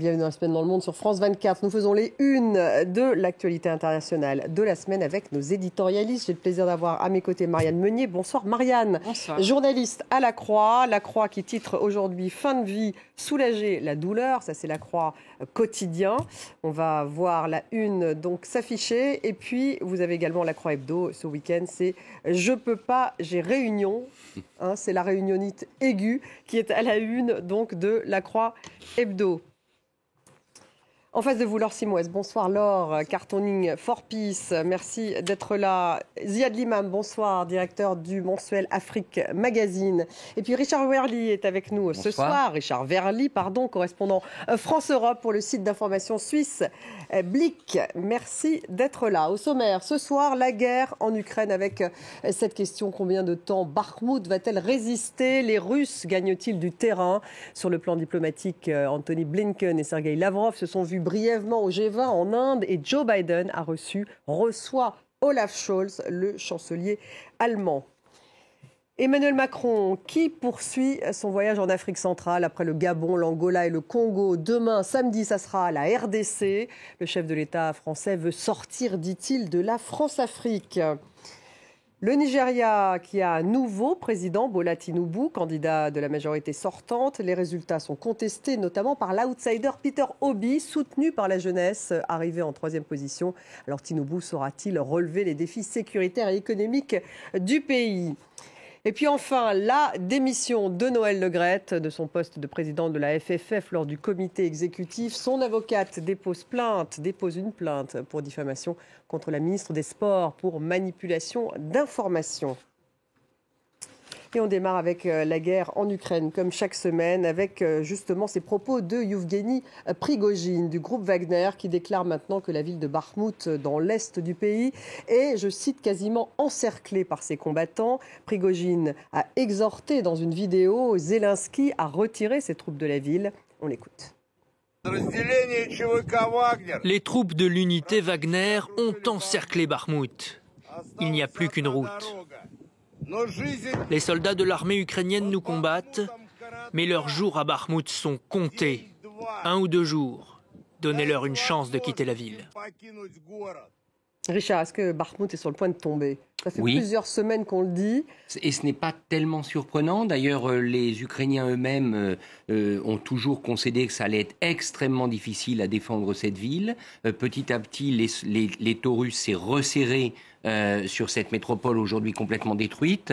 Bienvenue dans la semaine dans le monde sur France 24. Nous faisons les unes de l'actualité internationale de la semaine avec nos éditorialistes. J'ai le plaisir d'avoir à mes côtés Marianne Meunier. Bonsoir Marianne. Bonsoir. Journaliste à La Croix. La Croix qui titre aujourd'hui Fin de vie, soulager la douleur. Ça c'est La Croix quotidien. On va voir la une donc s'afficher. Et puis vous avez également La Croix Hebdo ce week-end. C'est Je peux pas, j'ai réunion. C'est la réunionnite aiguë qui est à la une donc de La Croix Hebdo. En face de vous, Laure Simoes. Bonsoir Laure, Cartooning for Peace. Merci d'être là. Ziad Limam, bonsoir, directeur du mensuel Afrique Magazine. Et puis Richard Verly est avec nous ce soir. Richard Verly, correspondant France-Europe pour le site d'information suisse Blick. Merci d'être là. Au sommaire, ce soir, la guerre en Ukraine avec cette question. Combien de temps Bakhmout va-t-elle résister? Les Russes gagnent-ils du terrain? Sur le plan diplomatique, Anthony Blinken et Sergei Lavrov se sont vus brièvement au G20 en Inde et Joe Biden reçoit Olaf Scholz, le chancelier allemand. Emmanuel Macron, qui poursuit son voyage en Afrique centrale après le Gabon, l'Angola et le Congo. Demain, samedi, ça sera la RDC. Le chef de l'État français veut sortir, dit-il, de la France-Afrique. Le Nigeria qui a un nouveau président, Bola Tinubu, candidat de la majorité sortante. Les résultats sont contestés, notamment par l'outsider Peter Obi, soutenu par la jeunesse, arrivé en 3e position. Alors Tinubu saura-t-il relever les défis sécuritaires et économiques du pays ? Et puis enfin, la démission de Noël Le Graët de son poste de président de la FFF lors du comité exécutif. Son avocate dépose une plainte pour diffamation contre la ministre des Sports pour manipulation d'informations. Et on démarre avec la guerre en Ukraine, comme chaque semaine, avec justement ces propos de Yevgeny Prigojine du groupe Wagner, qui déclare maintenant que la ville de Bakhmout, dans l'est du pays, est, je cite, quasiment encerclée par ses combattants. Prigojine a exhorté dans une vidéo Zelensky à retirer ses troupes de la ville. On l'écoute. Les troupes de l'unité Wagner ont encerclé Bakhmout. Il n'y a plus qu'une route. Les soldats de l'armée ukrainienne nous combattent, mais leurs jours à Bakhmout sont comptés. 1 ou 2 jours. Donnez-leur une chance de quitter la ville. Richard, est-ce que Bakhmout est sur le point de tomber ? Ça fait plusieurs semaines qu'on le dit. Et ce n'est pas tellement surprenant. D'ailleurs, les Ukrainiens eux-mêmes ont toujours concédé que ça allait être extrêmement difficile à défendre cette ville. Petit à petit, les Taurus s'est resserré sur cette métropole aujourd'hui complètement détruite.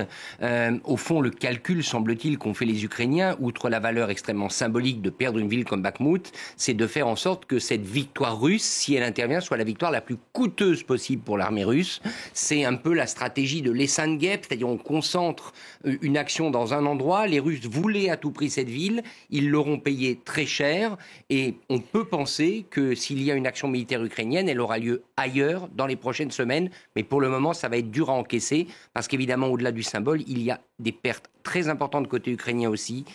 Au fond, le calcul, semble-t-il, qu'ont fait les Ukrainiens, outre la valeur extrêmement symbolique de perdre une ville comme Bakhmout, c'est de faire en sorte que cette victoire russe, si elle intervient, soit la victoire la plus coûteuse possible pour l'armée russe. C'est un peu la stratégie de l'Essengep, c'est-à-dire on concentre une action dans un endroit. Les Russes voulaient à tout prix cette ville, ils l'auront payé très cher, et on peut penser que s'il y a une action militaire ukrainienne, elle aura lieu ailleurs dans les prochaines semaines, mais pour le moment, ça va être dur à encaisser, parce qu'évidemment, au-delà du symbole, il y a des pertes très importantes côté ukrainien aussi,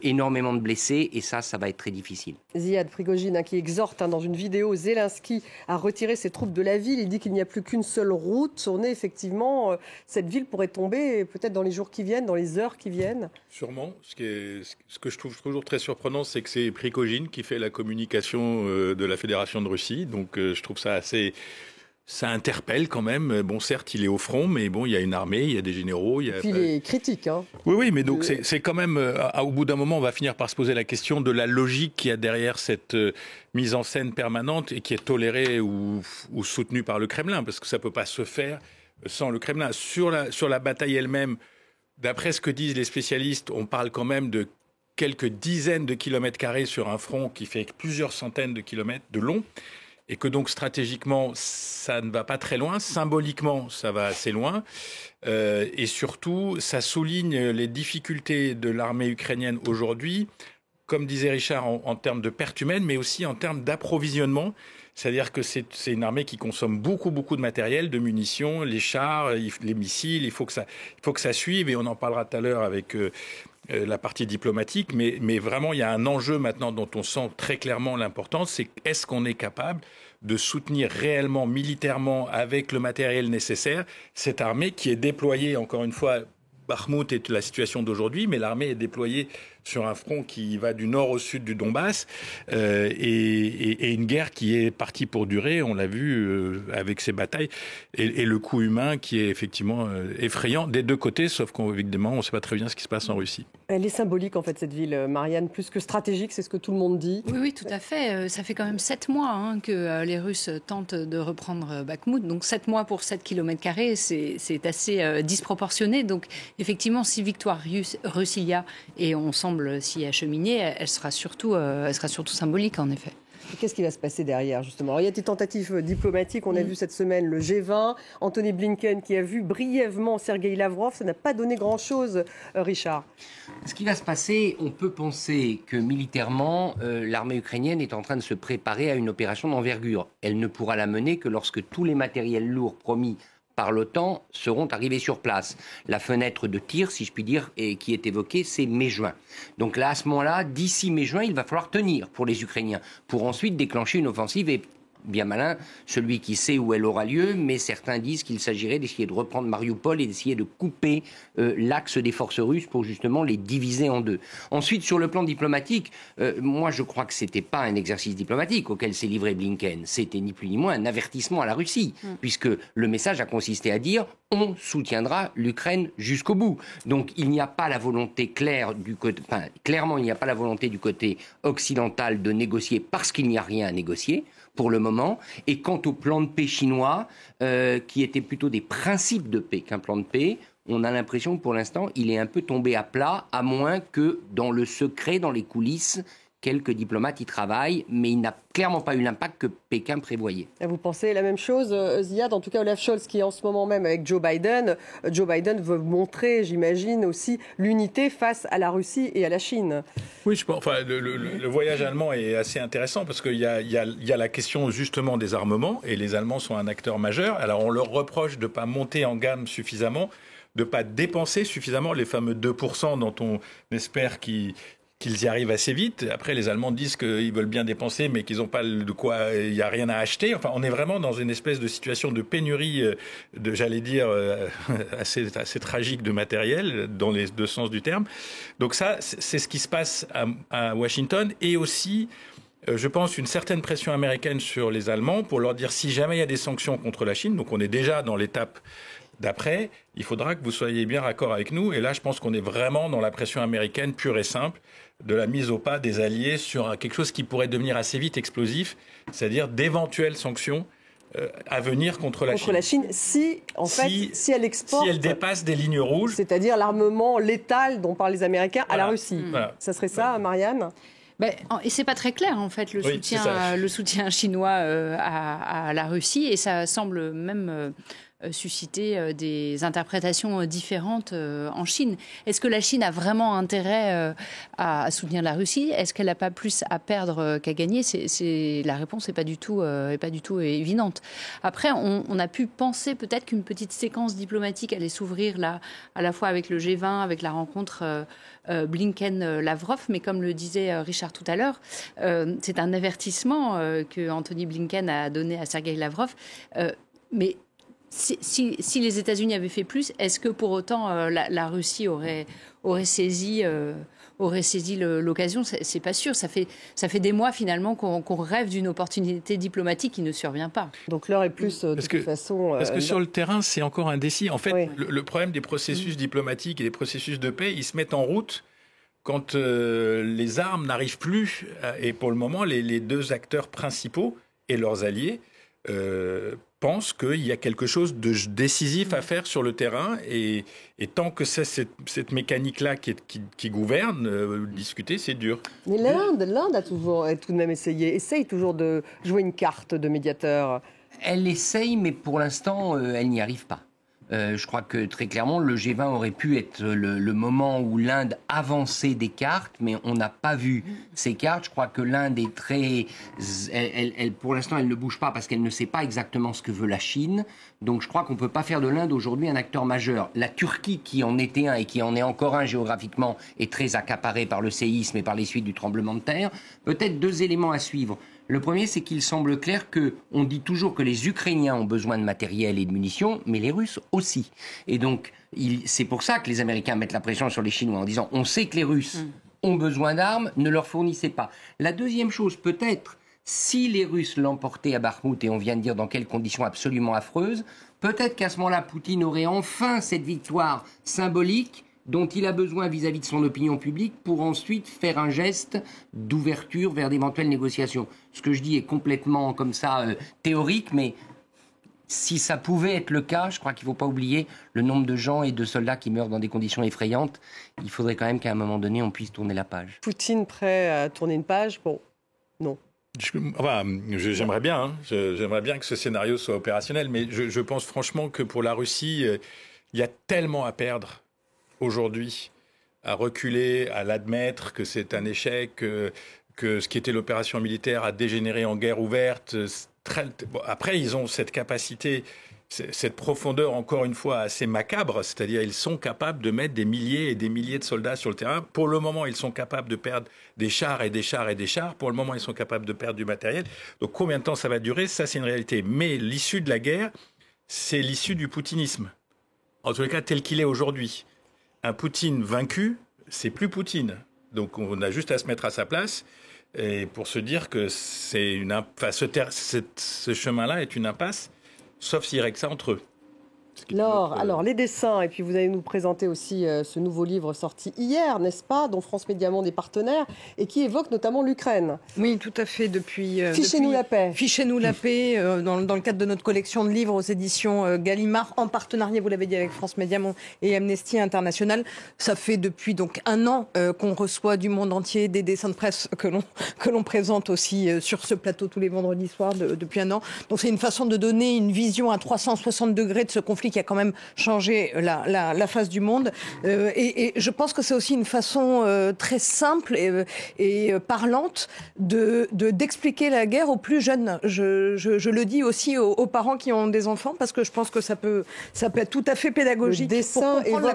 énormément de blessés, et ça va être très difficile. Ziad Prigojine qui exhorte dans une vidéo Zelensky à retirer ses troupes de la ville. Il dit qu'il n'y a plus qu'une seule route. On est effectivement, cette ville pourrait tomber peut-être dans les jours qui viennent, dans les heures qui viennent. Sûrement. Ce que je trouve toujours très surprenant, c'est que c'est Prigojine qui fait la communication de la Fédération de Russie. Donc je trouve ça assez... Ça interpelle quand même. Bon, certes, il est au front, mais bon, il y a une armée, il y a des généraux. Et puis il est critique. Oui, mais donc c'est quand même... au bout d'un moment, on va finir par se poser la question de la logique qu'il y a derrière cette mise en scène permanente et qui est tolérée ou soutenue par le Kremlin, parce que ça ne peut pas se faire sans le Kremlin. Sur la bataille elle-même, d'après ce que disent les spécialistes, on parle quand même de quelques dizaines de kilomètres carrés sur un front qui fait plusieurs centaines de kilomètres de long. Et que donc stratégiquement, ça ne va pas très loin. Symboliquement, ça va assez loin. Et surtout, ça souligne les difficultés de l'armée ukrainienne aujourd'hui, comme disait Richard, en termes de pertes humaines, mais aussi en termes d'approvisionnement. C'est-à-dire que c'est une armée qui consomme beaucoup de matériel, de munitions, les chars, les missiles. Il faut que ça suive, et on en parlera tout à l'heure avec... la partie diplomatique, mais vraiment il y a un enjeu maintenant dont on sent très clairement l'importance, c'est est-ce qu'on est capable de soutenir réellement, militairement, avec le matériel nécessaire, cette armée qui est déployée, encore une fois, Bakhmout est la situation d'aujourd'hui, mais l'armée est déployée sur un front qui va du nord au sud du Donbass, et une guerre qui est partie pour durer, on l'a vu avec ces batailles, et le coût humain qui est effectivement effrayant des deux côtés, sauf qu'évidemment, on ne sait pas très bien ce qui se passe en Russie. Elle est symbolique, en fait, cette ville, Marianne, plus que stratégique, c'est ce que tout le monde dit. Oui, tout à fait. Ça fait quand même 7 mois que les Russes tentent de reprendre Bakhmout. Donc 7 mois pour 7 km², c'est assez disproportionné. Donc effectivement, si victoire russe il y a, et on semble s'y acheminer, elle sera surtout symbolique, en effet. Qu'est-ce qui va se passer derrière, justement? Alors, il y a des tentatives diplomatiques. On a vu cette semaine le G20, Anthony Blinken qui a vu brièvement Sergueï Lavrov. Ça n'a pas donné grand-chose, Richard. Ce qui va se passer, on peut penser que militairement, l'armée ukrainienne est en train de se préparer à une opération d'envergure. Elle ne pourra la mener que lorsque tous les matériels lourds promis par l'OTAN seront arrivés sur place. La fenêtre de tir, si je puis dire, et qui est évoquée, c'est mai-juin. Donc là, à ce moment-là, d'ici mai-juin, il va falloir tenir pour les Ukrainiens, pour ensuite déclencher une offensive. Et bien malin, celui qui sait où elle aura lieu, mais certains disent qu'il s'agirait d'essayer de reprendre Mariupol et d'essayer de couper l'axe des forces russes pour justement les diviser en deux. Ensuite, sur le plan diplomatique, moi je crois que c'était pas un exercice diplomatique auquel s'est livré Blinken, c'était ni plus ni moins un avertissement à la Russie, puisque le message a consisté à dire on soutiendra l'Ukraine jusqu'au bout. Donc il n'y a pas la volonté claire du côté, clairement il n'y a pas la volonté du côté occidental de négocier parce qu'il n'y a rien à négocier pour le moment. Et quant au plan de paix chinois, qui était plutôt des principes de paix qu'un plan de paix, on a l'impression que pour l'instant, il est un peu tombé à plat, à moins que dans le secret, dans les coulisses, quelques diplomates y travaillent, mais il n'a clairement pas eu l'impact que Pékin prévoyait. Vous pensez la même chose, Ziad? En tout cas, Olaf Scholz, qui est en ce moment même avec Joe Biden veut montrer, j'imagine, aussi l'unité face à la Russie et à la Chine. Oui, je pense. Enfin, le voyage allemand est assez intéressant parce qu'il y a la question justement des armements, et les Allemands sont un acteur majeur. Alors, on leur reproche de ne pas monter en gamme suffisamment, de ne pas dépenser suffisamment les fameux 2% dont on espère qu'ils y arrivent assez vite. Après, les Allemands disent qu'ils veulent bien dépenser, mais qu'ils n'ont pas de quoi, il n'y a rien à acheter. Enfin, on est vraiment dans une espèce de situation de pénurie, j'allais dire, assez tragique de matériel, dans les deux sens du terme. Donc ça, c'est ce qui se passe à Washington, et aussi, je pense, une certaine pression américaine sur les Allemands pour leur dire si jamais il y a des sanctions contre la Chine, donc on est déjà dans l'étape d'après, il faudra que vous soyez bien raccord avec nous. Et là, je pense qu'on est vraiment dans la pression américaine pure et simple, de la mise au pas des alliés sur quelque chose qui pourrait devenir assez vite explosif, c'est-à-dire d'éventuelles sanctions à venir contre la Chine. Contre la Chine, si elle exporte... Si elle dépasse des lignes rouges. C'est-à-dire l'armement létal dont parlent les Américains à la Russie. Voilà. Ça serait ça, Marianne? Et c'est pas très clair, en fait, le soutien chinois à la Russie, et ça semble même susciter des interprétations différentes en Chine. Est-ce que la Chine a vraiment intérêt à soutenir la Russie? Est-ce qu'elle n'a pas plus à perdre qu'à gagner? La réponse n'est pas du tout évidente. Après, on a pu penser peut-être qu'une petite séquence diplomatique allait s'ouvrir là, à la fois avec le G20, avec la rencontre Blinken-Lavrov, mais comme le disait Richard tout à l'heure, c'est un avertissement que Anthony Blinken a donné à Sergueï Lavrov. Mais si les États-Unis avaient fait plus, est-ce que pour autant la Russie aurait saisi l'occasion? C'est pas sûr. Ça fait des mois finalement qu'on rêve d'une opportunité diplomatique qui ne survient pas. Donc l'heure est plus de toute façon... Parce que sur le terrain, c'est encore indécis. En fait, oui. le problème des processus diplomatiques et des processus de paix, ils se mettent en route quand les armes n'arrivent plus. Et pour le moment, les deux acteurs principaux et leurs alliés pensent qu'il y a quelque chose de décisif à faire sur le terrain, et tant que c'est cette mécanique-là qui gouverne, discuter, c'est dur. Mais l'Inde a tout de même essaye toujours de jouer une carte de médiateur. Elle essaye, mais pour l'instant, elle n'y arrive pas. Je crois que très clairement, le G20 aurait pu être le moment où l'Inde avançait des cartes, mais on n'a pas vu ces cartes. Je crois que l'Inde est très... pour l'instant, elle ne bouge pas parce qu'elle ne sait pas exactement ce que veut la Chine. Donc je crois qu'on ne peut pas faire de l'Inde aujourd'hui un acteur majeur. La Turquie, qui en était un et qui en est encore un géographiquement, est très accaparée par le séisme et par les suites du tremblement de terre. Peut-être deux éléments à suivre. Le premier, c'est qu'il semble clair qu'on dit toujours que les Ukrainiens ont besoin de matériel et de munitions, mais les Russes aussi. Et donc, c'est pour ça que les Américains mettent la pression sur les Chinois en disant on sait que les Russes ont besoin d'armes, ne leur fournissez pas. La deuxième chose, peut-être, si les Russes l'emportaient à Bakhmout, et on vient de dire dans quelles conditions absolument affreuses, peut-être qu'à ce moment-là, Poutine aurait enfin cette victoire symbolique dont il a besoin vis-à-vis de son opinion publique pour ensuite faire un geste d'ouverture vers d'éventuelles négociations. Ce que je dis est complètement comme ça théorique, mais si ça pouvait être le cas, je crois qu'il ne faut pas oublier le nombre de gens et de soldats qui meurent dans des conditions effrayantes. Il faudrait quand même qu'à un moment donné, on puisse tourner la page. Poutine prêt à tourner une page? Bon, non. J'aimerais bien, j'aimerais bien que ce scénario soit opérationnel, mais je pense franchement que pour la Russie, il y a tellement à perdre aujourd'hui, à reculer, à l'admettre que c'est un échec, que ce qui était l'opération militaire a dégénéré en guerre ouverte. Après, ils ont cette capacité, cette profondeur, encore une fois, assez macabre, c'est-à-dire ils sont capables de mettre des milliers et des milliers de soldats sur le terrain. Pour le moment, ils sont capables de perdre des chars et des chars et des chars. Pour le moment, ils sont capables de perdre du matériel. Donc combien de temps ça va durer? Ça, c'est une réalité. Mais l'issue de la guerre, c'est l'issue du poutinisme. En tous les cas, tel qu'il est aujourd'hui. Un Poutine vaincu, c'est plus Poutine. Donc on a juste à se mettre à sa place et pour se dire que ce chemin-là est une impasse, sauf s'il règle ça entre eux. Laure, alors les dessins, et puis vous allez nous présenter aussi ce nouveau livre sorti hier, n'est-ce pas, dont France Médias Monde est partenaire, et qui évoque notamment l'Ukraine. Oui, tout à fait. Fichez-nous la paix. Fichez-nous la paix, dans le cadre de notre collection de livres aux éditions Gallimard, en partenariat, vous l'avez dit, avec France Médias Monde et Amnesty International. Ça fait depuis donc 1 an qu'on reçoit du monde entier des dessins de presse que l'on présente aussi sur ce plateau tous les vendredis soirs depuis 1 an. Donc c'est une façon de donner une vision à 360 degrés de ce conflit qui a quand même changé la face du monde. Et je pense que c'est aussi une façon très simple et parlante d'expliquer la guerre aux plus jeunes. Je le dis aussi aux parents qui ont des enfants, parce que je pense que ça peut être tout à fait pédagogique pour comprendre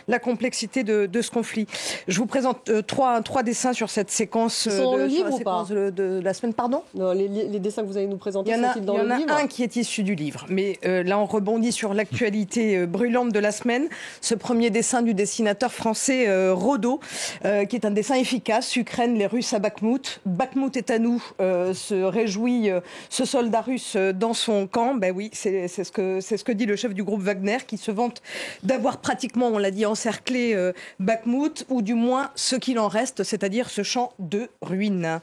la complexité de ce conflit. Je vous présente trois dessins sur cette séquence. Ils sont dans le livre ou pas de la semaine, pardon? Non, les dessins que vous allez nous présenter sont-ils dans le livre? Il y en a un qui est issu du livre, mais là on rebondit sur l'actualité brûlante de la semaine. Ce premier dessin du dessinateur français Rodot, qui est un dessin efficace. Ukraine, les Russes à Bakhmout. Bakhmout est à nous, se réjouit ce soldat russe dans son camp. Ben oui, c'est ce que dit le chef du groupe Wagner, qui se vante d'avoir pratiquement, on l'a dit, encerclé Bakhmout, ou du moins ce qu'il en reste, c'est-à-dire ce champ de ruines.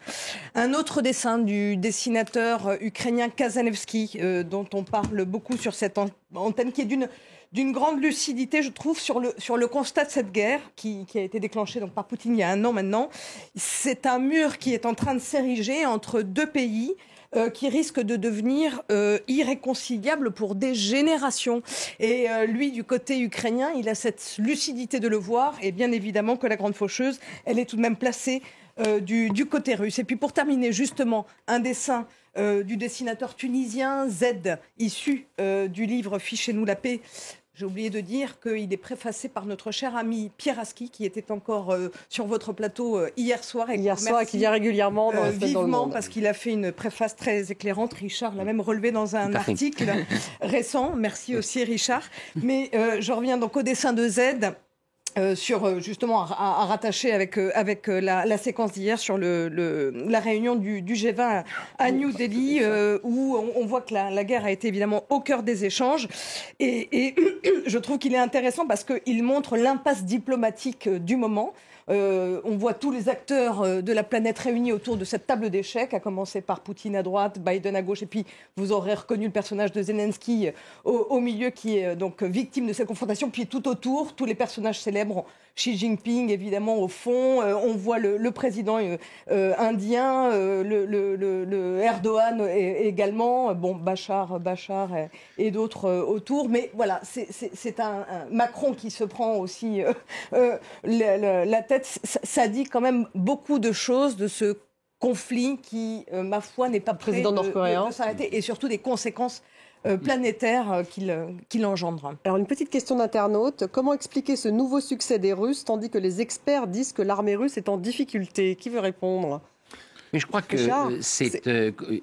Un autre dessin du dessinateur ukrainien Kazanevski, dont on parle beaucoup sur cette antenne, qui est d'une grande lucidité, je trouve, sur le constat de cette guerre qui a été déclenchée donc par Poutine il y a 1 an maintenant. C'est un mur qui est en train de s'ériger entre 2 pays qui risquent de devenir irréconciliables pour des générations. Et lui, du côté ukrainien, il a cette lucidité de le voir, et bien évidemment que la grande faucheuse, elle est tout de même placée du côté russe. Et puis pour terminer, justement, un dessin du dessinateur tunisien Z, issu du livre Fichez-nous la paix. J'ai oublié de dire qu'il est préfacé par notre cher ami Pierre Aski, qui était encore sur votre plateau hier soir. Et qui vient régulièrement dans vivement, le monde. parce qu'il a fait une préface très éclairante. Richard l'a même relevé dans un article récent. Merci aussi Richard. Mais je reviens donc au dessin de Z. Sur justement à rattacher avec la séquence d'hier sur la réunion du G20 à New Delhi, où on voit que la guerre a été évidemment au cœur des échanges, et je trouve qu'il est intéressant parce qu'il montre l'impasse diplomatique du moment. On voit tous les acteurs de la planète réunis autour de cette table d'échecs, à commencer par Poutine à droite, Biden à gauche, et puis vous aurez reconnu le personnage de Zelensky au milieu, qui est donc victime de cette confrontation. Puis tout autour, tous les personnages célèbres, Xi Jinping évidemment au fond, on voit le président indien, le Erdogan également, bon Bachar et d'autres autour. Mais voilà, c'est un Macron qui se prend aussi la tête. Ça dit quand même beaucoup de choses de ce conflit qui, ma foi, n'est pas prêt de s'arrêter, et surtout des conséquences planétaires qu'il engendre. Alors une petite question d'internaute, comment expliquer ce nouveau succès des Russes tandis que les experts disent que l'armée russe est en difficulté? Qui veut répondre? Mais je crois que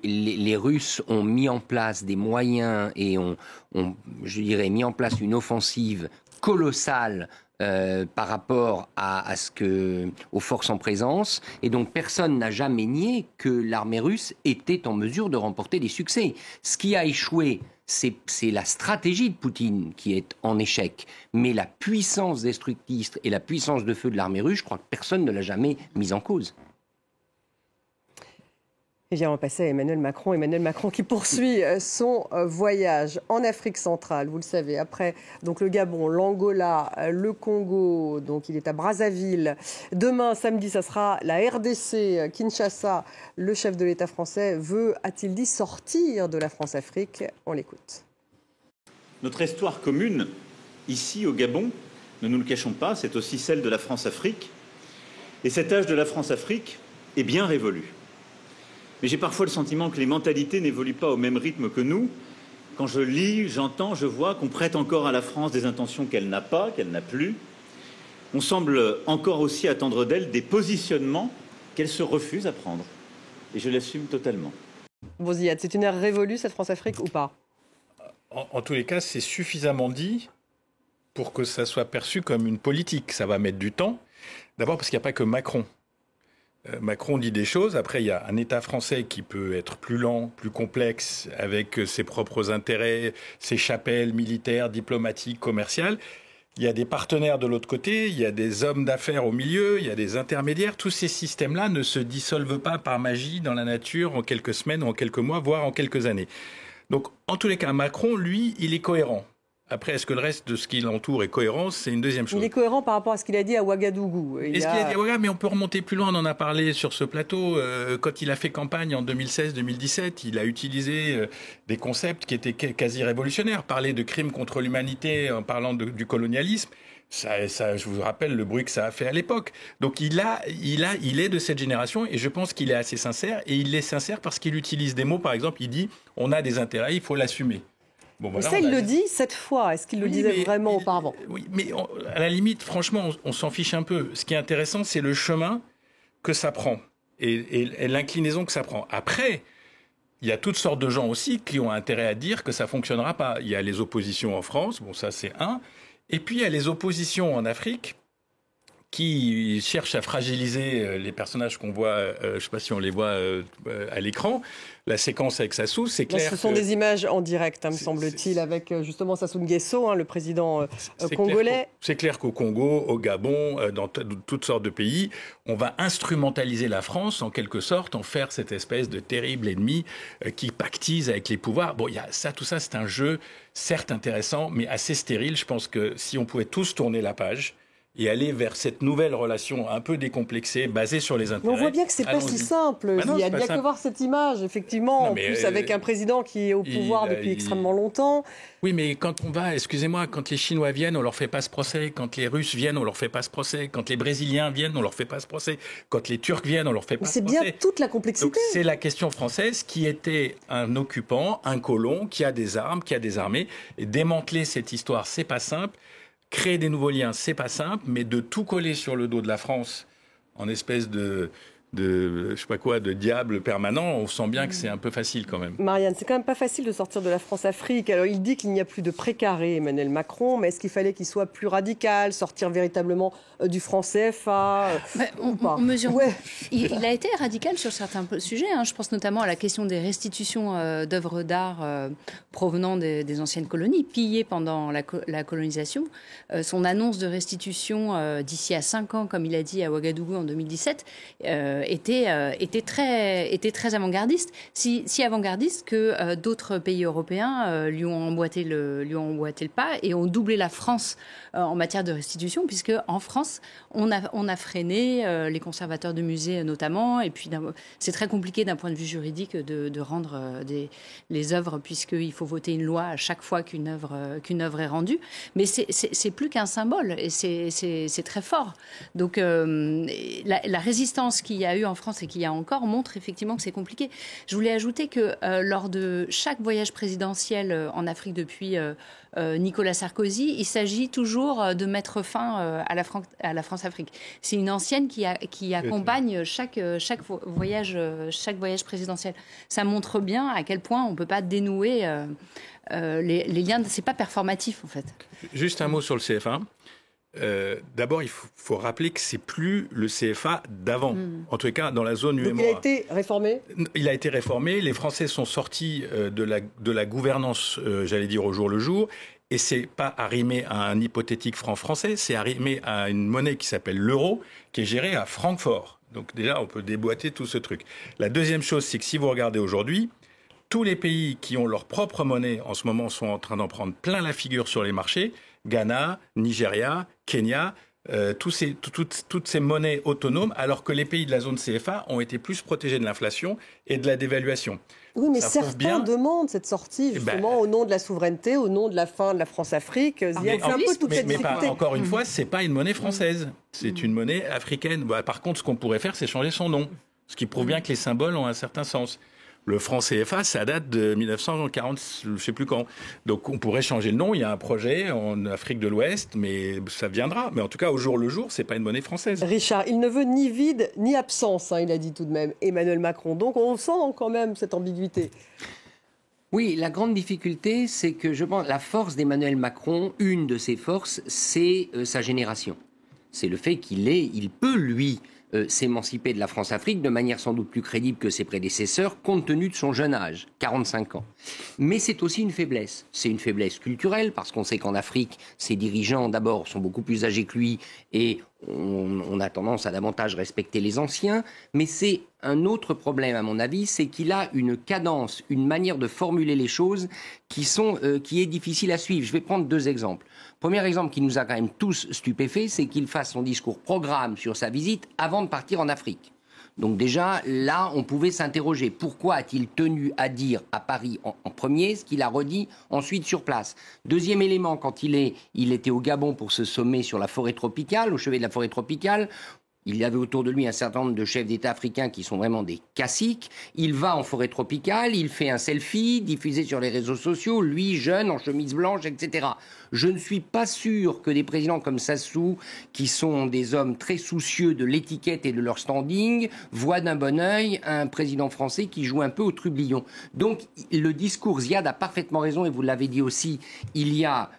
les Russes ont mis en place des moyens et ont, je dirais, mis en place une offensive colossale par rapport aux forces en présence. Et donc, personne n'a jamais nié que l'armée russe était en mesure de remporter des succès. Ce qui a échoué, c'est la stratégie de Poutine qui est en échec. Mais la puissance destructrice et la puissance de feu de l'armée russe, je crois que personne ne l'a jamais mise en cause. Eh bien, on va passer à Emmanuel Macron. Emmanuel Macron qui poursuit son voyage en Afrique centrale. Vous le savez, après donc le Gabon, l'Angola, le Congo. Donc, il est à Brazzaville. Demain, samedi, ça sera la RDC, Kinshasa. Le chef de l'État français a-t-il dit, sortir de la France-Afrique? On l'écoute. Notre histoire commune, ici au Gabon, ne nous le cachons pas, c'est aussi celle de la France-Afrique. Et cet âge de la France-Afrique est bien révolu. Mais j'ai parfois le sentiment que les mentalités n'évoluent pas au même rythme que nous. Quand je lis, j'entends, je vois qu'on prête encore à la France des intentions qu'elle n'a pas, qu'elle n'a plus. On semble encore aussi attendre d'elle des positionnements qu'elle se refuse à prendre. Et je l'assume totalement. Bon, Ziad, c'est une ère révolue, cette France-Afrique, ou pas? En tous les cas, c'est suffisamment dit pour que ça soit perçu comme une politique. Ça va mettre du temps. D'abord parce qu'il n'y a pas que Macron. Macron dit des choses. Après, il y a un État français qui peut être plus lent, plus complexe, avec ses propres intérêts, ses chapelles militaires, diplomatiques, commerciales. Il y a des partenaires de l'autre côté, il y a des hommes d'affaires au milieu, il y a des intermédiaires. Tous ces systèmes-là ne se dissolvent pas par magie dans la nature en quelques semaines, en quelques mois, voire en quelques années. Donc, en tous les cas, Macron, lui, il est cohérent. Après, est-ce que le reste de ce qui l'entoure est cohérent? C'est une deuxième chose. Il est cohérent par rapport à ce qu'il a dit à Ouagadougou. Est-ce qu'il a dit à Ouagadougou? Mais on peut remonter plus loin, on en a parlé sur ce plateau. Quand il a fait campagne en 2016-2017, il a utilisé des concepts qui étaient quasi révolutionnaires. Parler de crimes contre l'humanité en parlant du colonialisme. Ça, je vous rappelle le bruit que ça a fait à l'époque. Donc il est de cette génération et je pense qu'il est assez sincère. Et il est sincère parce qu'il utilise des mots, par exemple, il dit « on a des intérêts, il faut l'assumer ». Bon, voilà, ça, il le dit cette fois. Est-ce qu'il le disait vraiment auparavant? Oui, mais à la limite, franchement, on s'en fiche un peu. Ce qui est intéressant, c'est le chemin que ça prend et l'inclinaison que ça prend. Après, il y a toutes sortes de gens aussi qui ont intérêt à dire que ça ne fonctionnera pas. Il y a les oppositions en France, bon, ça c'est un. Et puis, il y a les oppositions en Afrique qui cherchent à fragiliser les personnages qu'on voit, je ne sais pas si on les voit à l'écran. La séquence avec Sassou, c'est clair. Ce sont des images en direct, me semble-t-il, avec justement Sassou Nguesso, le président congolais. C'est clair qu'au Congo, au Gabon, dans toutes sortes de pays, on va instrumentaliser la France, en quelque sorte, en faire cette espèce de terrible ennemi qui pactise avec les pouvoirs. Bon, tout ça, c'est un jeu, certes intéressant, mais assez stérile. Je pense que si on pouvait tous tourner la page et aller vers cette nouvelle relation un peu décomplexée, basée sur les intérêts. Mais on voit bien que c'est pas si simple. Il n'y a que voir cette image, effectivement, non, en plus avec un président qui est au pouvoir depuis extrêmement longtemps. Oui, mais quand on va, excusez-moi, quand les Chinois viennent, on leur fait pas ce procès. Quand les Russes viennent, on leur fait pas ce procès. Quand les Brésiliens viennent, on leur fait pas ce procès. Quand les Turcs viennent, on leur fait pas ce procès. C'est bien toute la complexité. Donc, c'est la question française qui était un occupant, un colon, qui a des armes, qui a des armées. Et démanteler cette histoire, c'est pas simple. Créer des nouveaux liens, c'est pas simple, mais de tout coller sur le dos de la France en espèce de je sais pas quoi, de diable permanent, on sent bien que c'est un peu facile quand même. Marianne, c'est quand même pas facile de sortir de la France-Afrique. Alors il dit qu'il n'y a plus de précaré, Emmanuel Macron, mais est-ce qu'il fallait qu'il soit plus radical, sortir véritablement du franc CFA on mesure. Ouais. Il a été radical sur certains sujets. Je pense notamment à la question des restitutions d'œuvres d'art provenant des anciennes colonies, pillées pendant la colonisation. Son annonce de restitution d'ici à 5 ans, comme il a dit à Ouagadougou en 2017, était très avant-gardiste. Si avant-gardiste que d'autres pays européens lui ont emboîté le pas et ont doublé la France en matière de restitution, puisque en France, on a freiné les conservateurs de musées notamment, et puis c'est très compliqué d'un point de vue juridique de rendre les œuvres, puisqu'il faut voter une loi à chaque fois qu'une œuvre est rendue. Mais c'est plus qu'un symbole, et c'est très fort. Donc la résistance qu'il y a eu en France et qu'il y a encore montre effectivement que c'est compliqué. Je voulais ajouter que lors de chaque voyage présidentiel en Afrique depuis Nicolas Sarkozy, il s'agit toujours de mettre fin à la France-Afrique. C'est une ancienne qui accompagne chaque voyage présidentiel. Ça montre bien à quel point on ne peut pas dénouer les liens. C'est pas performatif en fait. Juste un mot sur le CFA. d'abord, il faut rappeler que c'est plus le CFA d'avant. En tout cas, dans la zone UEMOA. Donc il a été réformé ? Il a été réformé. Les Français sont sortis de la gouvernance, j'allais dire, au jour le jour. Et c'est pas arrimé à un hypothétique franc français, c'est arrimé à une monnaie qui s'appelle l'euro, qui est gérée à Francfort. Donc déjà, on peut déboîter tout ce truc. La deuxième chose, c'est que si vous regardez aujourd'hui, tous les pays qui ont leur propre monnaie en ce moment sont en train d'en prendre plein la figure sur les marchés. Ghana, Nigeria, Kenya, toutes ces monnaies autonomes, alors que les pays de la zone CFA ont été plus protégés de l'inflation et de la dévaluation. Oui, mais certains demandent cette sortie, justement, au nom de la souveraineté, au nom de la fin de la France-Afrique. C'est un peu toute cette difficulté. Encore une fois, ce n'est pas une monnaie française, c'est une monnaie africaine. Par contre, ce qu'on pourrait faire, c'est changer son nom, ce qui prouve bien que les symboles ont un certain sens. Le franc CFA, ça date de 1940, je ne sais plus quand. Donc on pourrait changer le nom. Il y a un projet en Afrique de l'Ouest, mais ça viendra. Mais en tout cas, au jour le jour, ce n'est pas une monnaie française. Richard, il ne veut ni vide ni absence, il a dit tout de même, Emmanuel Macron. Donc on sent quand même cette ambiguïté. Oui, la grande difficulté, c'est que je pense la force d'Emmanuel Macron, une de ses forces, c'est sa génération. C'est le fait il peut, lui, s'émanciper de la France-Afrique de manière sans doute plus crédible que ses prédécesseurs, compte tenu de son jeune âge, 45 ans. Mais c'est aussi une faiblesse. C'est une faiblesse culturelle, parce qu'on sait qu'en Afrique, ses dirigeants, d'abord, sont beaucoup plus âgés que lui, et on a tendance à davantage respecter les anciens. Mais c'est un autre problème, à mon avis, c'est qu'il a une cadence, une manière de formuler les choses qui est difficile à suivre. Je vais prendre 2 exemples. Premier exemple qui nous a quand même tous stupéfaits, c'est qu'il fasse son discours programme sur sa visite avant de partir en Afrique. Donc déjà, là, on pouvait s'interroger. Pourquoi a-t-il tenu à dire à Paris en premier ce qu'il a redit ensuite sur place ? Deuxième élément, quand il était au Gabon pour se sommer sur la forêt tropicale, au chevet de la forêt tropicale, il y avait autour de lui un certain nombre de chefs d'État africains qui sont vraiment des caciques. Il va en forêt tropicale, il fait un selfie diffusé sur les réseaux sociaux, lui jeune, en chemise blanche, etc. Je ne suis pas sûr que des présidents comme Sassou, qui sont des hommes très soucieux de l'étiquette et de leur standing, voient d'un bon œil un président français qui joue un peu au trublion. Donc le discours, Ziad a parfaitement raison, et vous l'avez dit aussi, il y a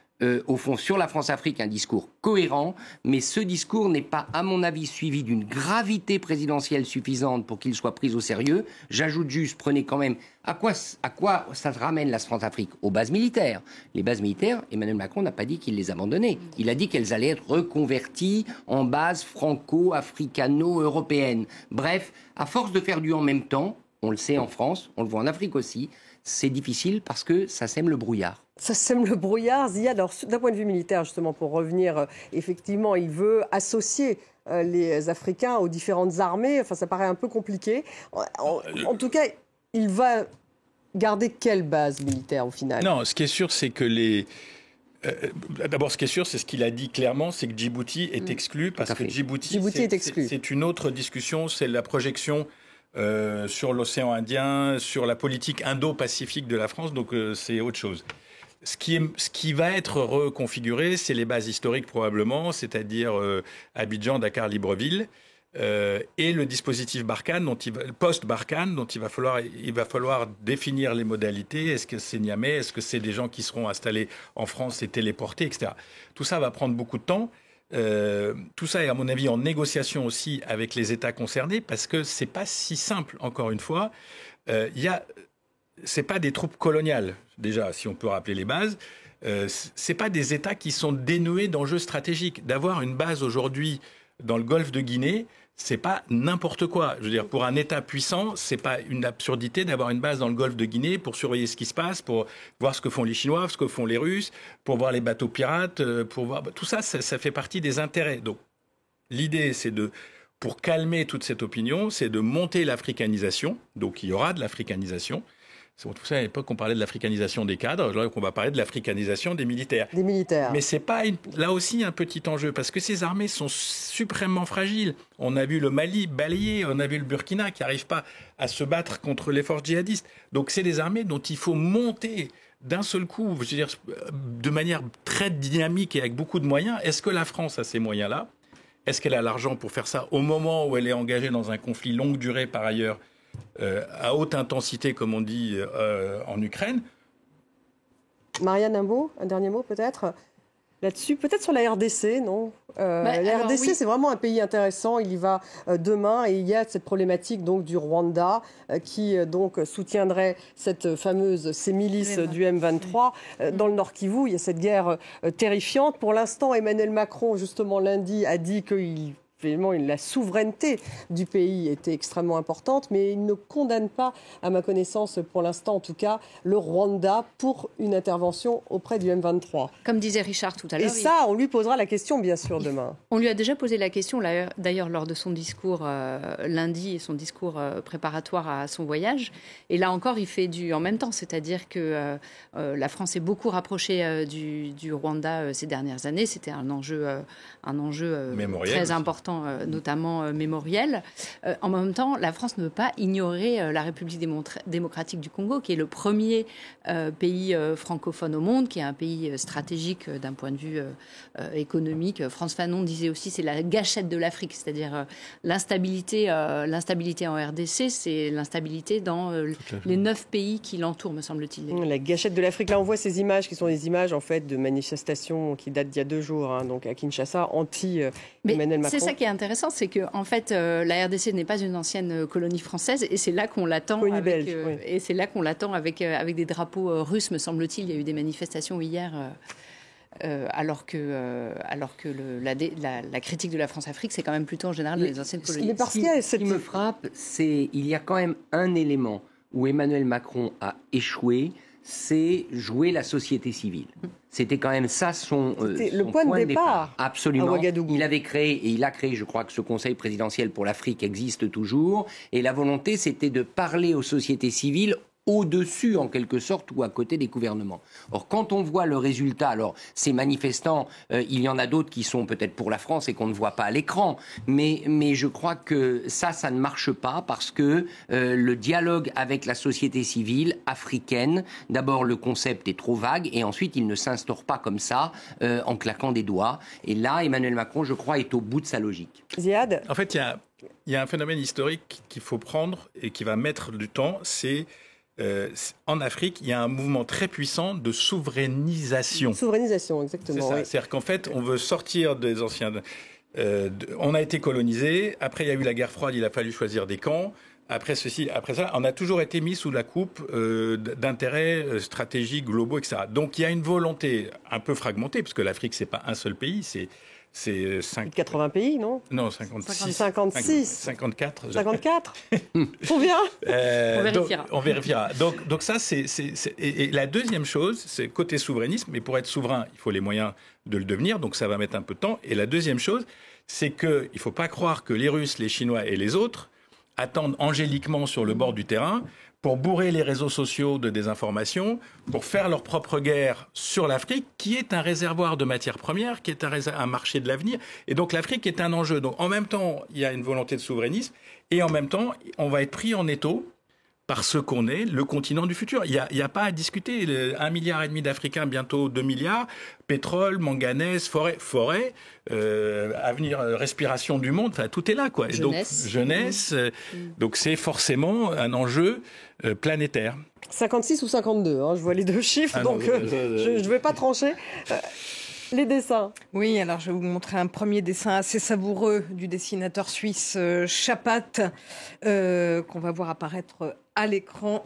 au fond, sur la France-Afrique, un discours cohérent, mais ce discours n'est pas, à mon avis, suivi d'une gravité présidentielle suffisante pour qu'il soit pris au sérieux. J'ajoute juste, prenez quand même, à quoi ça ramène la France-Afrique ? Aux bases militaires. Les bases militaires, Emmanuel Macron n'a pas dit qu'il les abandonnait. Il a dit qu'elles allaient être reconverties en bases franco-africano-européennes. Bref, à force de faire du en même temps, on le sait en France, on le voit en Afrique aussi, c'est difficile parce que ça sème le brouillard. Ça sème le brouillard, Ziad. Alors, d'un point de vue militaire, justement, pour revenir, effectivement, il veut associer les Africains aux différentes armées. Enfin, ça paraît un peu compliqué. En tout cas, il va garder quelle base militaire, au final ? Non, ce qui est sûr, c'est que d'abord, ce qui est sûr, c'est ce qu'il a dit clairement, c'est que Djibouti est exclu, parce que Djibouti est exclu. C'est une autre discussion, c'est la projection sur l'océan Indien, sur la politique indo-pacifique de la France, donc c'est autre chose. Ce qui va être reconfiguré, c'est les bases historiques probablement, c'est-à-dire Abidjan, Dakar, Libreville, et le dispositif Barkhane, post-Barkhane, dont il va falloir définir les modalités. Est-ce que c'est Niamey ? Est-ce que c'est des gens qui seront installés en France et téléportés, etc. Tout ça va prendre beaucoup de temps. Tout ça est, à mon avis, en négociation aussi avec les États concernés, parce que c'est pas si simple, encore une fois. C'est pas des troupes coloniales, déjà, si on peut rappeler les bases. C'est pas des États qui sont dénués d'enjeux stratégiques. D'avoir une base aujourd'hui dans le golfe de Guinée, c'est pas n'importe quoi. Je veux dire, pour un État puissant, c'est pas une absurdité d'avoir une base dans le golfe de Guinée pour surveiller ce qui se passe, pour voir ce que font les Chinois, ce que font les Russes, pour voir les bateaux pirates, pour voir tout ça, ça fait partie des intérêts. Donc, l'idée, pour calmer toute cette opinion, c'est de monter l'africanisation. Donc, il y aura de l'africanisation. C'est pour ça, à l'époque, on parlait de l'africanisation des cadres. Là, on va parler de l'africanisation des militaires. Des militaires. Mais c'est pas là aussi un petit enjeu, parce que ces armées sont suprêmement fragiles. On a vu le Mali balayé, on a vu le Burkina qui n'arrive pas à se battre contre les forces djihadistes. Donc, c'est des armées dont il faut monter d'un seul coup, je veux dire, de manière très dynamique et avec beaucoup de moyens. Est-ce que la France a ces moyens-là ? Est-ce qu'elle a l'argent pour faire ça au moment où elle est engagée dans un conflit longue durée, par ailleurs, à haute intensité, comme on dit, en Ukraine? Marianne, un dernier mot peut-être? là-dessus. Peut-être sur la RDC, non la RDC, oui. C'est vraiment un pays intéressant. Il y va demain et il y a cette problématique donc, du Rwanda qui donc soutiendrait ces milices du M23. Dans le Nord Kivu, il y a cette guerre terrifiante. Pour l'instant, Emmanuel Macron, justement lundi, a dit qu'il... Finalement, la souveraineté du pays était extrêmement importante, mais il ne condamne pas, à ma connaissance, pour l'instant en tout cas, le Rwanda pour une intervention auprès du M23. Comme disait Richard tout à l'heure. Et ça, on lui posera la question, bien sûr, demain. On lui a déjà posé la question, d'ailleurs, lors de son discours lundi et son discours préparatoire à son voyage. Et là encore, il fait en même temps, c'est-à-dire que la France est beaucoup rapprochée du Rwanda ces dernières années. C'était un enjeu très important. Notamment mémoriel. En même temps, la France ne veut pas ignorer la République démocratique du Congo, qui est le premier pays francophone au monde, qui est un pays stratégique d'un point de vue économique. Frantz Fanon disait aussi c'est la gâchette de l'Afrique, c'est-à-dire l'instabilité en RDC, c'est l'instabilité dans les 9 pays qui l'entourent, me semble-t-il. La gâchette de l'Afrique. Là, on voit ces images qui sont des images en fait de manifestations qui datent d'il y a 2 jours, donc à Kinshasa, anti-Emmanuel Macron. C'est ça qui est intéressant, c'est que en fait, la RDC n'est pas une ancienne colonie française, et c'est là qu'on l'attend. Et c'est là qu'on l'attend avec des drapeaux russes, me semble-t-il. Il y a eu des manifestations hier, alors que la critique de la France-Afrique, c'est quand même plutôt en général les anciennes colonies. Ce qui me frappe, c'est il y a quand même un élément où Emmanuel Macron a échoué, c'est jouer la société civile. C'était quand même ça son point de départ. Absolument. Il a créé, je crois que ce Conseil présidentiel pour l'Afrique existe toujours. Et la volonté, c'était de parler aux sociétés civiles au-dessus, en quelque sorte, ou à côté des gouvernements. Or, quand on voit le résultat, alors, ces manifestants, il y en a d'autres qui sont peut-être pour la France et qu'on ne voit pas à l'écran, mais je crois que ça ne marche pas parce que le dialogue avec la société civile africaine, d'abord, le concept est trop vague et ensuite, il ne s'instaure pas comme ça, en claquant des doigts. Et là, Emmanuel Macron, je crois, est au bout de sa logique. Ziad ? En fait, il y a un phénomène historique qu'il faut prendre et qui va mettre du temps, c'est en Afrique, il y a un mouvement très puissant de souverainisation. Souverainisation, exactement. C'est ça. Oui. C'est-à-dire qu'en fait, on veut sortir des anciens... on a été colonisé, après il y a eu la guerre froide, il a fallu choisir des camps. Après ceci, après ça, on a toujours été mis sous la coupe d'intérêts stratégiques globaux, etc. Donc il y a une volonté un peu fragmentée, parce que l'Afrique, c'est pas un seul pays, c'est 80 pays, non ? Non, 56. 54. 54 Combien On vérifiera. Donc ça, et la deuxième chose, c'est côté souverainisme, mais pour être souverain, il faut les moyens de le devenir, donc ça va mettre un peu de temps. Et la deuxième chose, c'est qu'il ne faut pas croire que les Russes, les Chinois et les autres attendent angéliquement sur le bord du terrain pour bourrer les réseaux sociaux de désinformation, pour faire leur propre guerre sur l'Afrique, qui est un réservoir de matières premières, qui est un marché de l'avenir. Et donc l'Afrique est un enjeu. Donc en même temps, il y a une volonté de souverainisme, et en même temps, on va être pris en étau par ce qu'on est, le continent du futur. Il n'y a pas à discuter. 1,5 milliard d'Africains, bientôt 2 milliards. Pétrole, manganèse, forêt, avenir, respiration du monde, tout est là, quoi. Et donc, jeunesse. Donc c'est forcément un enjeu planétaire. 56 ou 52, je vois les 2 chiffres, donc je ne vais pas trancher. Les dessins. Oui, alors je vais vous montrer un premier dessin assez savoureux du dessinateur suisse Chapat, qu'on va voir apparaître à l'écran.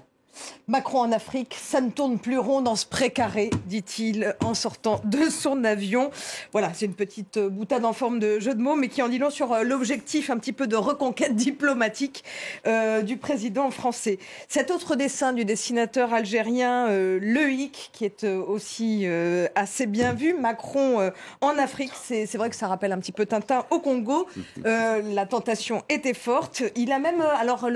Macron en Afrique, ça ne tourne plus rond dans ce précaré, dit-il en sortant de son avion. Voilà, c'est une petite boutade en forme de jeu de mots, mais qui en dit long sur l'objectif un petit peu de reconquête diplomatique du président français. Cet autre dessin du dessinateur algérien Loïc, qui est aussi assez bien vu, Macron en Afrique, c'est vrai que ça rappelle un petit peu Tintin au Congo. La tentation était forte. Il a même,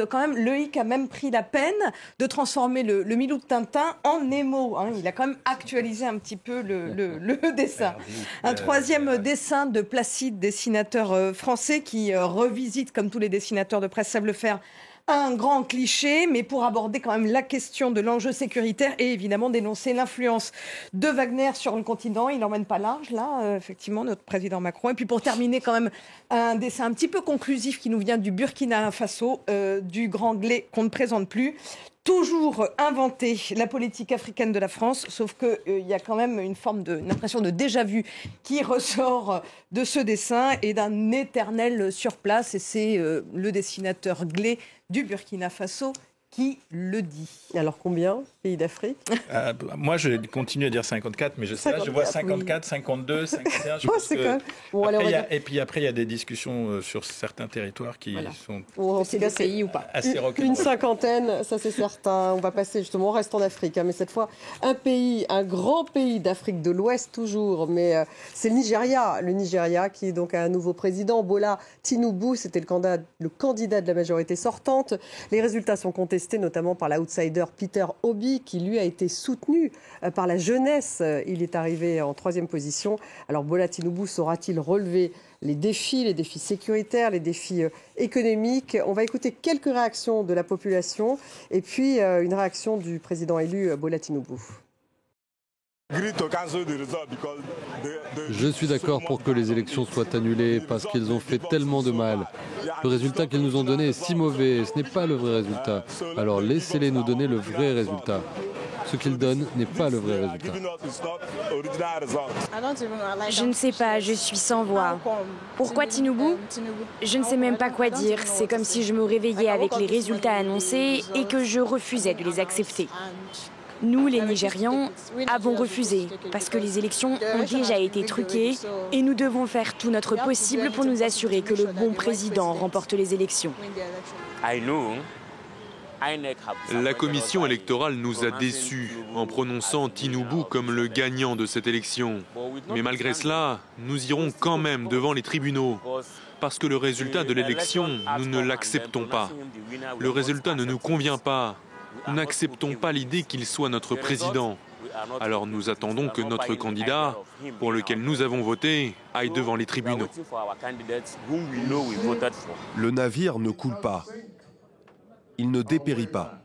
quand même, Loïc a même pris la peine de transformer le Milou de Tintin en Nemo. Il a quand même actualisé un petit peu le dessin. Un troisième dessin de Placide, dessinateur français, qui revisite, comme tous les dessinateurs de presse savent le faire, un grand cliché, mais pour aborder quand même la question de l'enjeu sécuritaire et évidemment dénoncer l'influence de Wagner sur le continent. Il n'emmène pas large, là, effectivement, notre président Macron. Et puis pour terminer, quand même, un dessin un petit peu conclusif qui nous vient du Burkina Faso, du Grand Glé qu'on ne présente plus. toujours inventer la politique africaine de la France, sauf qu'il y a quand même une impression de déjà-vu qui ressort de ce dessin et d'un éternel sur place. Et c'est le dessinateur Glé du Burkina Faso qui le dit. Alors combien, pays d'Afrique? Moi, je continue à dire 54, mais je vois 54, oui. 52, 51. Je pense que... bon, et puis après, il y a des discussions sur certains territoires qui sont pays ou pas. Assez rock'n'roll. Une cinquantaine, ça c'est certain. On va passer justement, on reste en Afrique, mais cette fois, un grand pays d'Afrique de l'Ouest toujours, mais c'est le Nigeria. Le Nigeria qui donc a un nouveau président, Bola Tinubu, c'était le candidat de la majorité sortante. Les résultats sont contestés, notamment par l'outsider Peter Obi, qui lui a été soutenu par la jeunesse. Il est arrivé en 3e position. Alors Bola Tinubu saura-t-il relever les défis sécuritaires, les défis économiques? On va écouter quelques réactions de la population et puis une réaction du président élu Bola Tinubu. Je suis d'accord pour que les élections soient annulées parce qu'ils ont fait tellement de mal. Le résultat qu'ils nous ont donné est si mauvais, ce n'est pas le vrai résultat. Alors laissez-les nous donner le vrai résultat. Ce qu'ils donnent n'est pas le vrai résultat. Je ne sais pas, je suis sans voix. Pourquoi Tinubu? Je ne sais même pas quoi dire. C'est comme si je me réveillais avec les résultats annoncés et que je refusais de les accepter. Nous, les Nigérians, avons refusé parce que les élections ont déjà été truquées et nous devons faire tout notre possible pour nous assurer que le bon président remporte les élections. La commission électorale nous a déçus en prononçant Tinubu comme le gagnant de cette élection. Mais malgré cela, nous irons quand même devant les tribunaux. Parce que le résultat de l'élection, nous ne l'acceptons pas. Le résultat ne nous convient pas. Nous n'acceptons pas l'idée qu'il soit notre président. Alors nous attendons que notre candidat, pour lequel nous avons voté, aille devant les tribunaux. Le navire ne coule pas. Il ne dépérit pas.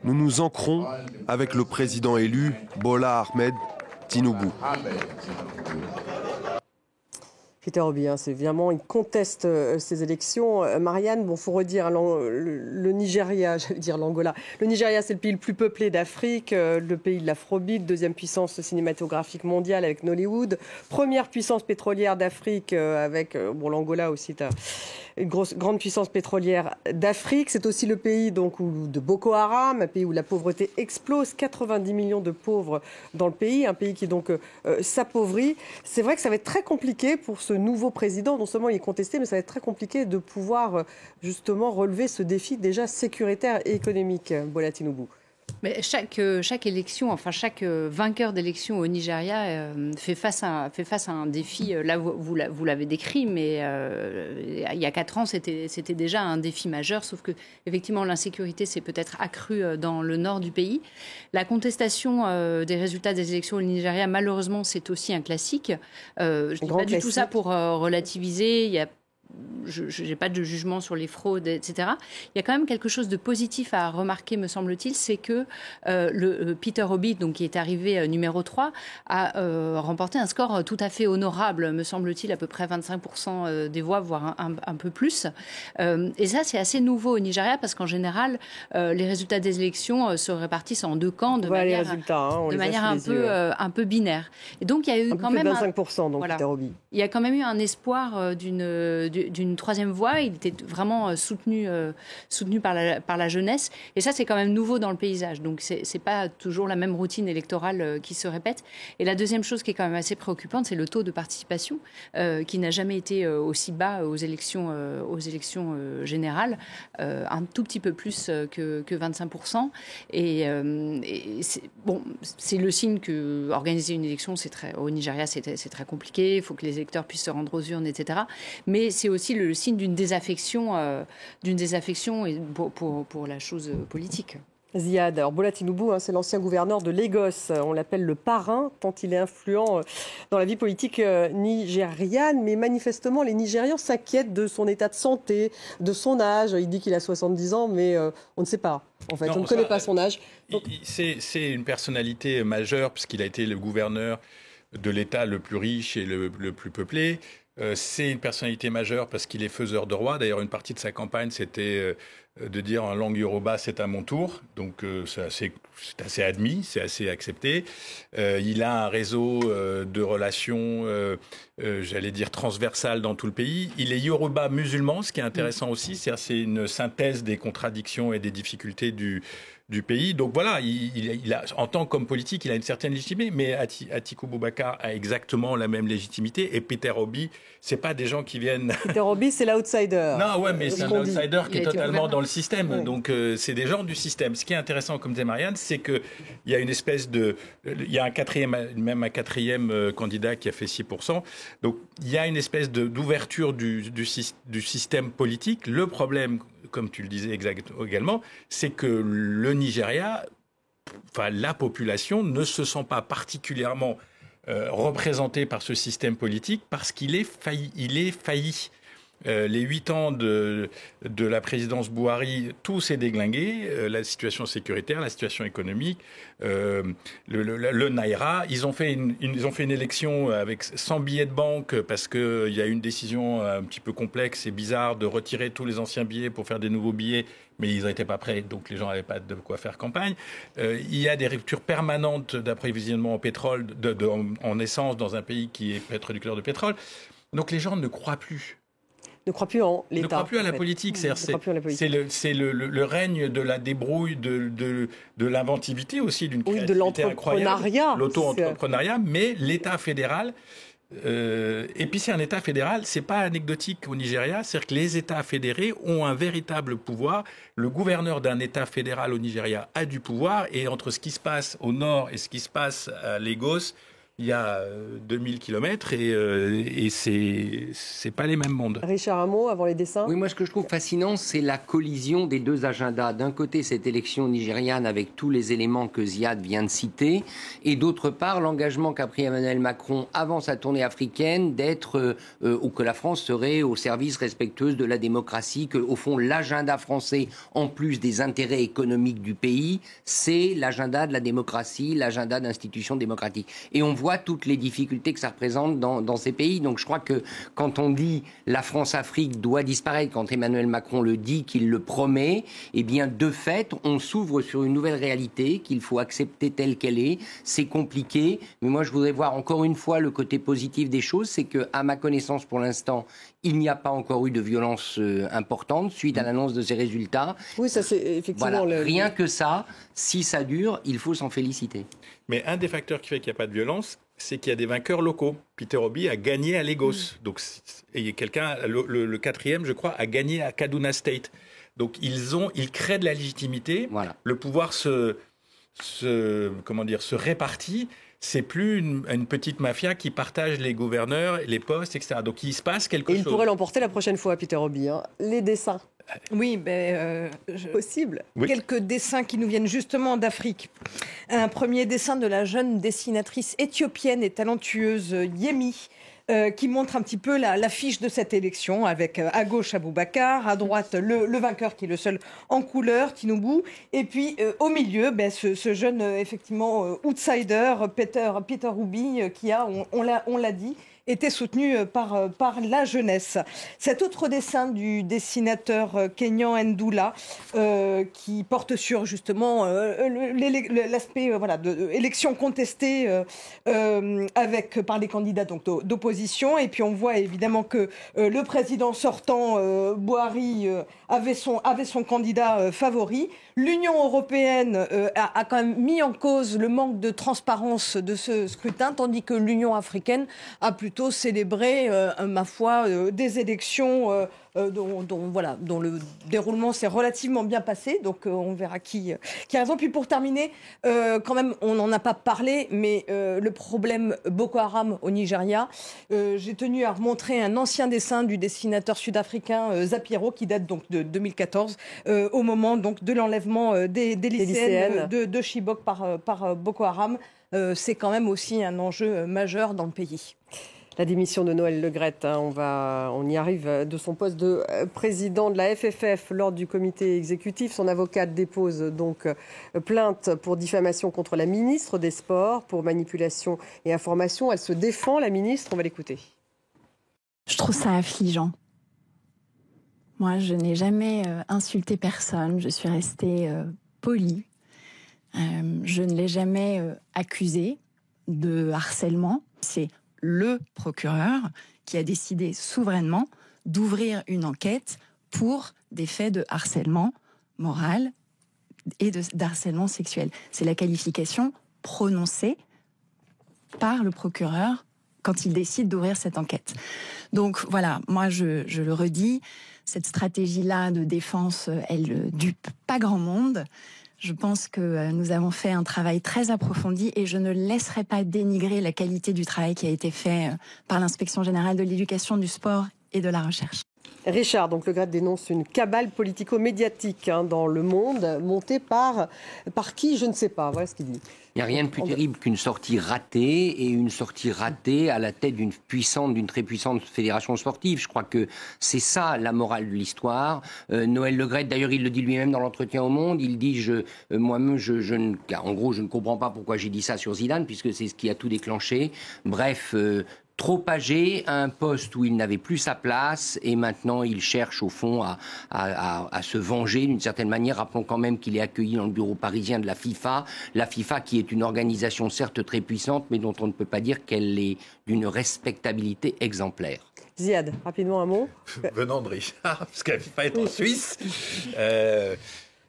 Nous nous ancrons avec le président élu, Bola Ahmed Tinubu. Peter Obi, c'est vraiment, il conteste ces élections. Marianne, bon, faut redire, le Nigeria, j'allais dire l'Angola. Le Nigeria, c'est le pays le plus peuplé d'Afrique, le pays de l'Afrobeat, 2e puissance cinématographique mondiale avec Nollywood, 1re puissance pétrolière d'Afrique avec, l'Angola aussi, une grande puissance pétrolière d'Afrique. C'est aussi le pays de Boko Haram, un pays où la pauvreté explose, 90 millions de pauvres dans le pays, un pays qui donc s'appauvrit. C'est vrai que ça va être très compliqué pour ce nouveau président. Non seulement il est contesté, mais ça va être très compliqué de pouvoir justement relever ce défi déjà sécuritaire et économique, Bola Tinubu. Mais chaque élection, enfin chaque vainqueur d'élection au Nigeria fait face à un défi. Là, vous l'avez décrit, mais il y a 4 ans, c'était déjà un défi majeur. Sauf que effectivement, l'insécurité s'est peut-être accrue dans le nord du pays. La contestation des résultats des élections au Nigeria, malheureusement, c'est aussi un classique. Je ne dis pas du tout ça pour relativiser. Je n'ai pas de jugement sur les fraudes, etc. Il y a quand même quelque chose de positif à remarquer, me semble-t-il, c'est que Peter Obi, donc, qui est arrivé numéro 3, a remporté un score tout à fait honorable, me semble-t-il, à peu près 25% des voix, voire un peu plus. Et ça, c'est assez nouveau au Nigeria, parce qu'en général, les résultats des élections se répartissent en 2 camps, de manière un peu binaire. Et donc, il y a eu quand même 25%, donc, Peter Obi. Il y a quand même eu un espoir d'une 3e voie. Il était vraiment soutenu par la jeunesse. Et ça, c'est quand même nouveau dans le paysage. Donc, c'est pas toujours la même routine électorale qui se répète. Et la deuxième chose qui est quand même assez préoccupante, c'est le taux de participation qui n'a jamais été aussi bas aux élections générales, un tout petit peu plus que 25%. Et c'est le signe que organiser une élection, au Nigeria, c'est très compliqué. Il faut que les électeurs puissent se rendre aux urnes, etc. Mais c'est aussi le signe d'une désaffection pour la chose politique. Ziad, alors Bola Tinubu, c'est l'ancien gouverneur de Lagos. On l'appelle le parrain, tant il est influent dans la vie politique nigériane. Mais manifestement, les Nigérians s'inquiètent de son état de santé, de son âge. Il dit qu'il a 70 ans, mais on ne sait pas. En fait, on ne connaît pas son âge. Donc... C'est une personnalité majeure, puisqu'il a été le gouverneur de l'État le plus riche et le plus peuplé. C'est une personnalité majeure parce qu'il est faiseur de roi. D'ailleurs, une partie de sa campagne, c'était de dire en langue yoruba, c'est à mon tour. Donc c'est assez admis, c'est assez accepté. Il a un réseau de relations, j'allais dire, transversales dans tout le pays. Il est yoruba musulman, ce qui est intéressant aussi. C'est une synthèse des contradictions et des difficultés du pays. Donc voilà, il a, en tant qu'homme politique, il a une certaine légitimité, mais Atiku Abubakar a exactement la même légitimité. Et Peter Obi, c'est pas des gens qui viennent... Peter Obi, c'est l'outsider. Non, ouais, mais c'est un outsider qui est totalement dans le système. Ouais. Donc c'est des gens du système. Ce qui est intéressant, comme disait Marianne, c'est qu'il y a une espèce de... Il y a un quatrième candidat qui a fait 6%. Donc il y a une espèce d'ouverture du système politique. Le problème, comme tu le disais également, c'est que le Nigeria, la population ne se sent pas particulièrement représentée par ce système politique parce qu'il est failli. Les 8 ans de la présidence Buhari, tout s'est déglingué, la situation sécuritaire, la situation économique, le Naira. Ils ont fait une élection avec 100 billets de banque parce qu'il y a eu une décision un petit peu complexe et bizarre de retirer tous les anciens billets pour faire des nouveaux billets, mais ils n'étaient pas prêts, donc les gens n'avaient pas de quoi faire campagne. Il y a des ruptures permanentes d'approvisionnement en pétrole, en essence dans un pays qui est producteur de pétrole. Donc les gens ne croient plus. Ne croient plus en l'État. Ne croient plus à la politique. C'est le règne de la débrouille, de l'inventivité aussi, d'une créativité incroyable. L'auto-entrepreneuriat, mais l'État fédéral... et puis c'est un État fédéral, c'est pas anecdotique au Nigeria, c'est-à-dire que les États fédérés ont un véritable pouvoir. Le gouverneur d'un État fédéral au Nigeria a du pouvoir, et entre ce qui se passe au nord et ce qui se passe à Lagos, il y a 2000 kilomètres et c'est pas les mêmes mondes. Richard, un mot avant les dessins. Oui, moi ce que je trouve fascinant, c'est la collision des deux agendas. D'un côté, cette élection nigériane avec tous les éléments que Ziad vient de citer, et d'autre part, l'engagement qu'a pris Emmanuel Macron avant sa tournée africaine d'être, ou que la France serait au service respectueuse de la démocratie, que au fond l'agenda français, en plus des intérêts économiques du pays, c'est l'agenda de la démocratie, l'agenda d'institutions démocratiques. Et on voit toutes les difficultés que ça représente dans ces pays. Donc je crois que quand on dit la France-Afrique doit disparaître, quand Emmanuel Macron le dit, qu'il le promet, eh bien de fait, on s'ouvre sur une nouvelle réalité qu'il faut accepter telle qu'elle est. C'est compliqué, mais moi je voudrais voir encore une fois le côté positif des choses, c'est que à ma connaissance pour l'instant, il n'y a pas encore eu de violence importante suite à l'annonce de ces résultats. Oui, ça c'est effectivement... Voilà. Rien que ça, si ça dure, il faut s'en féliciter. Mais un des facteurs qui fait qu'il n'y a pas de violence, c'est qu'il y a des vainqueurs locaux. Peter Obi a gagné à Lagos. Donc, et quelqu'un, le quatrième, je crois, a gagné à Kaduna State. Donc, ils créent de la légitimité. Voilà. Le pouvoir se répartit. C'est plus une petite mafia qui partage les gouverneurs, les postes, etc. Donc, il se passe quelque chose. Il pourrait l'emporter la prochaine fois, Peter Obi. Les dessins. Oui, possible. Oui. Quelques dessins qui nous viennent justement d'Afrique. Un premier dessin de la jeune dessinatrice éthiopienne et talentueuse Yemi, qui montre un petit peu l'affiche de cette élection, avec à gauche Abubakar, à droite le vainqueur qui est le seul en couleur, Tinubu, et puis au milieu ce jeune effectivement outsider Peter Obi qui a, on l'a dit, était soutenu par la jeunesse. Cet autre dessin du dessinateur Kenyan Ndoula qui porte sur justement l'aspect de élection contestée par les candidats d'opposition. Et puis on voit évidemment que le président sortant Buhari avait son candidat favori. L'Union européenne a quand même mis en cause le manque de transparence de ce scrutin, tandis que l'Union africaine a plutôt célébré, ma foi, des élections dont le déroulement s'est relativement bien passé. Donc on verra qui a raison. Puis pour terminer, quand même, on n'en a pas parlé, mais le problème Boko Haram au Nigeria, j'ai tenu à remontrer un ancien dessin du dessinateur sud-africain Zapiro, qui date donc de 2014, au moment donc de l'enlèvement des lycéennes de Chibok par Boko Haram. C'est quand même aussi un enjeu majeur dans le pays. La démission de Noël Le Graët, on y arrive, de son poste de président de la FFF lors du comité exécutif. Son avocate dépose donc plainte pour diffamation contre la ministre des Sports, pour manipulation et information. Elle se défend, la ministre, on va l'écouter. Je trouve ça affligeant. Moi, je n'ai jamais insulté personne. Je suis restée polie. Je ne l'ai jamais accusé de harcèlement. C'est le procureur qui a décidé souverainement d'ouvrir une enquête pour des faits de harcèlement moral et d'harcèlement sexuel. C'est la qualification prononcée par le procureur quand il décide d'ouvrir cette enquête. Donc voilà, moi je le redis, cette stratégie-là de défense, elle dupe pas grand monde. Je pense que nous avons fait un travail très approfondi et je ne laisserai pas dénigrer la qualité du travail qui a été fait par l'Inspection générale de l'éducation, du sport et de la recherche. Richard, donc Le Gret dénonce une cabale politico-médiatique dans le monde, montée par qui, je ne sais pas. Voilà ce qu'il dit. Il n'y a rien de plus terrible qu'une sortie ratée, et une sortie ratée à la tête d'une très puissante fédération sportive. Je crois que c'est ça la morale de l'histoire. Noël Le Gret, d'ailleurs, il le dit lui-même dans l'entretien au Monde, il dit moi-même, en gros, je ne comprends pas pourquoi j'ai dit ça sur Zidane, puisque c'est ce qui a tout déclenché. Bref, trop âgé, à un poste où il n'avait plus sa place, et maintenant il cherche au fond à se venger d'une certaine manière. Rappelons quand même qu'il est accueilli dans le bureau parisien de la FIFA qui est une organisation certes très puissante, mais dont on ne peut pas dire qu'elle est d'une respectabilité exemplaire. Ziad, rapidement un mot. Venant de Richard, parce que la FIFA est en Suisse.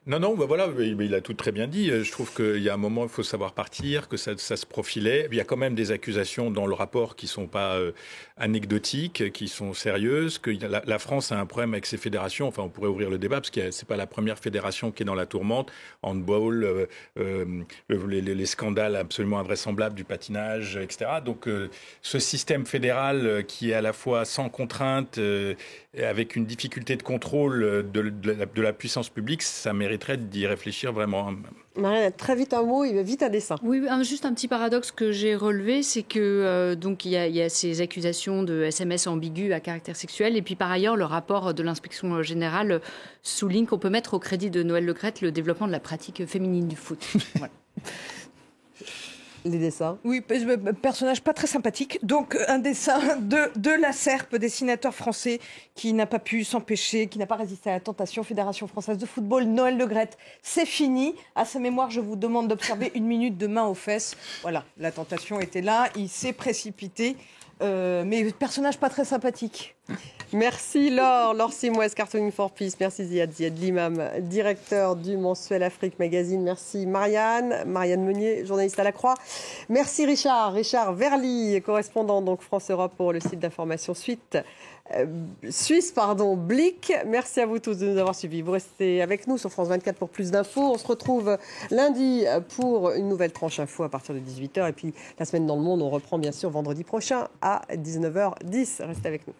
Non, voilà, il a tout très bien dit. Je trouve qu'il y a un moment, il faut savoir partir, que ça se profilait. Il y a quand même des accusations dans le rapport qui ne sont pas anecdotiques, qui sont sérieuses, que la France a un problème avec ses fédérations. Enfin, on pourrait ouvrir le débat, parce que ce n'est pas la première fédération qui est dans la tourmente. Handball, les scandales absolument invraisemblables du patinage, etc. Donc, ce système fédéral qui est à la fois sans contrainte, avec une difficulté de contrôle de la puissance publique, ça mériterait d'y réfléchir vraiment. Marianne, très vite un mot, il va vite un dessin. Oui, juste un petit paradoxe que j'ai relevé, c'est que donc il y a ces accusations de SMS ambigus à caractère sexuel, et puis par ailleurs le rapport de l'inspection générale souligne qu'on peut mettre au crédit de Noël Le Gret le développement de la pratique féminine du foot. Voilà. Les dessins. Oui, personnage pas très sympathique. Donc, un dessin de la Serpe, dessinateur français, qui n'a pas pu s'empêcher, qui n'a pas résisté à la tentation. Fédération française de football, Noël Le Gret, c'est fini. À sa mémoire, je vous demande d'observer 1 minute de main aux fesses. Voilà, la tentation était là, il s'est précipité. Mais personnage pas très sympathique. Merci Laure Simoes, Cartooning for Peace. Merci Ziad Limam, directeur du mensuel Afrique Magazine. Merci Marianne Meunier, journaliste à La Croix. Merci Richard Verly, correspondant donc France-Europe pour le site d'information Suisse, Blick. Merci à vous tous de nous avoir suivis. Vous restez avec nous sur France 24 pour plus d'infos. On se retrouve lundi pour une nouvelle tranche info à partir de 18h. Et puis la semaine dans le monde, on reprend bien sûr vendredi prochain à 19h10. Restez avec nous.